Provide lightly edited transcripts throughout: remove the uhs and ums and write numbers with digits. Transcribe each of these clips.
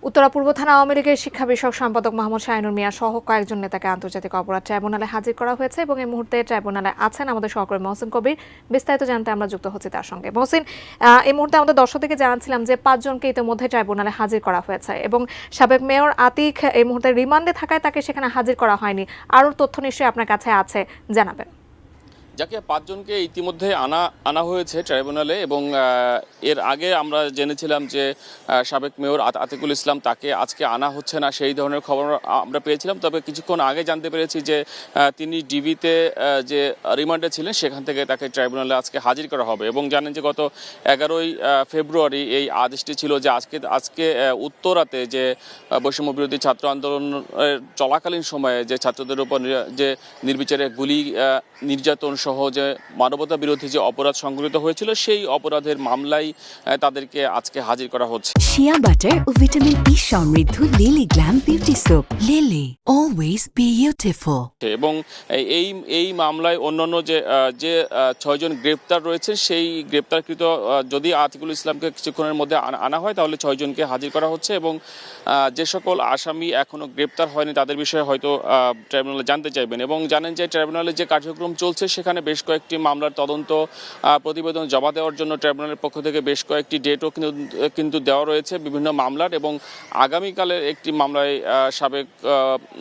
উত্তরা পূর্ব থানা আওয়ামী লীগের শিক্ষা বিষয়ক সম্পাদক মোহাম্মদ শাহিনুর মিয়া সহ কয়েকজন নেতাকে আন্তর্জাতিক অপরাধ ট্রাইব্যুনালে হাজির করা হয়েছে এবং এই মুহূর্তে ট্রাইব্যুনালে আছেন আমাদের সহকর্মী মহসিন কবির। বিস্তারিত জানতে আমরা যুক্ত হচ্ছি তার সঙ্গে। মহসিন, এই মুহূর্তে আমাদের দর্শকদেরকে জানাচ্ছিলাম যে 5 জনকে ইতিমধ্যে ট্রাইব্যুনালে হাজির করা হয়েছে এবং সাবেক মেয়র আতিক এই মুহূর্তে রিমান্ডে থাকায় তাকে সেখানে হাজির করা হয়নি। আরও তথ্য নিশ্চয়ই আপনার কাছে আছে, জানাবেন। যাকে 5 জনকে ইতিমধ্যে আনা হয়েছে ট্রাইব্যুনালে এবং এর আগে আমরা জেনেছিলাম যে সাবেক মেয়র আতিকুল ইসলাম তাকে আজকে আনা হচ্ছে না, সেই ধরনের খবর আমরা পেয়েছিলাম। তবে কিছুক্ষণ আগে জানতে পেরেছি যে তিনি ডিবিতে যে রিমান্ডে ছিলেন সেখান থেকে তাকে ট্রাইব্যুনালে আজকে হাজির করা হবে। এবং জানেন যে গত 11ই ফেব্রুয়ারি এই আদেশটি ছিল যে আজকে উত্তরাতে যে বৈষম্য বিরোধী ছাত্র আন্দোলন চলাকালীন সময়ে যে ছাত্রদের উপর যে নির্বিচারে গুলি নির্যাতন সহ যে মানবতা বিরোধী যে অপরাধ সংঘটিত হয়েছিল সেই অপরাধের মামলায় তাদেরকে আজকে হাজির করা হচ্ছে। শিয়া বাটার ও ভিটামিন ই সমৃদ্ধ lily glam beauty soap. Lily always beautiful. এবং এই মামলায় অন্যান্য যে 6 জন গ্রেপ্তার রয়েছে সেই গ্রেপ্তারকৃত যদি আতিকুল ইসলামকে কিছুক্ষণের মধ্যে আনা হয় তাহলে 6 জনকে হাজির করা হচ্ছে এবং যে সকল আসামি এখনো গ্রেপ্তার হয়নি তাদের বিষয়ে হয়তো ট্রাইব্যুনালে জানতে চাইবেন। এবং জানেন যে ট্রাইব্যুনালে যে কার্যক্রম চলছে সেখানে বেশ কয়েকটি মামলার তদন্ত প্রতিবেদন জমা দেওয়ার জন্য ট্রাইব্যুনালের পক্ষ থেকে বেশ কয়েকটি ডেটও কিন্তু দেওয়া রয়েছে বিভিন্ন মামলার। এবং আগামীকালের একটি মামলায় সাবেক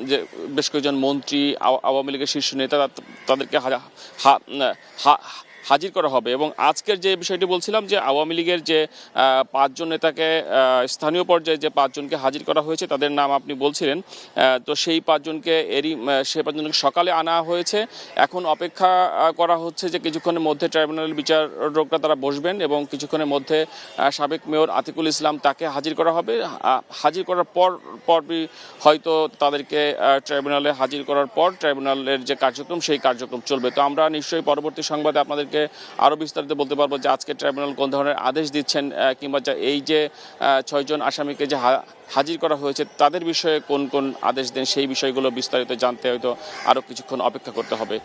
যে বেশ কয়েকজন মন্ত্রী, আওয়ামী লীগের শীর্ষ নেতা তাদেরকে হাজির করা হবে। এবং আজকের যে বিষয়টি বলছিলাম যে আওয়ামী লীগের যে 5 জন নেতাকে স্থানীয় পর্যায়ে যে 5 জনকে হাজির করা হয়েছে তাদের নাম আপনি বলছিলেন, তো সেই 5 জনকে সেই 5 জনকে সকালে আনা হয়েছে। এখন অপেক্ষা করা হচ্ছে যে কিছুক্ষণের মধ্যে ট্রাইব্যুনালের বিচারকরা তারা বসবেন এবং কিছুক্ষণের মধ্যে সাবেক মেয়র আতিকুল ইসলাম তাকে হাজির করা হবে। হাজির করার পরই হয়তো তাদেরকে ট্রাইব্যুনালে হাজির করার পর ট্রাইব্যুনালের যে কার্যক্রম সেই কার্যক্রম চলবে। তো আমরা নিশ্চয়ই পরবর্তী সংবাদে আপনাদেরকে আরো বিস্তারিত বলতে পারবো যে আজকে ট্রাইব্যুনাল কোন ধরনের আদেশ দিচ্ছেন কিংবা এই যে 6 জন আসামিকে যে হাজির করা হয়েছে তাদের বিষয়ে কোন কোন আদেশ দেন সেই বিষয়গুলো বিস্তারিত জানতে হয়তো আরো কিছুক্ষণ অপেক্ষা করতে হবে।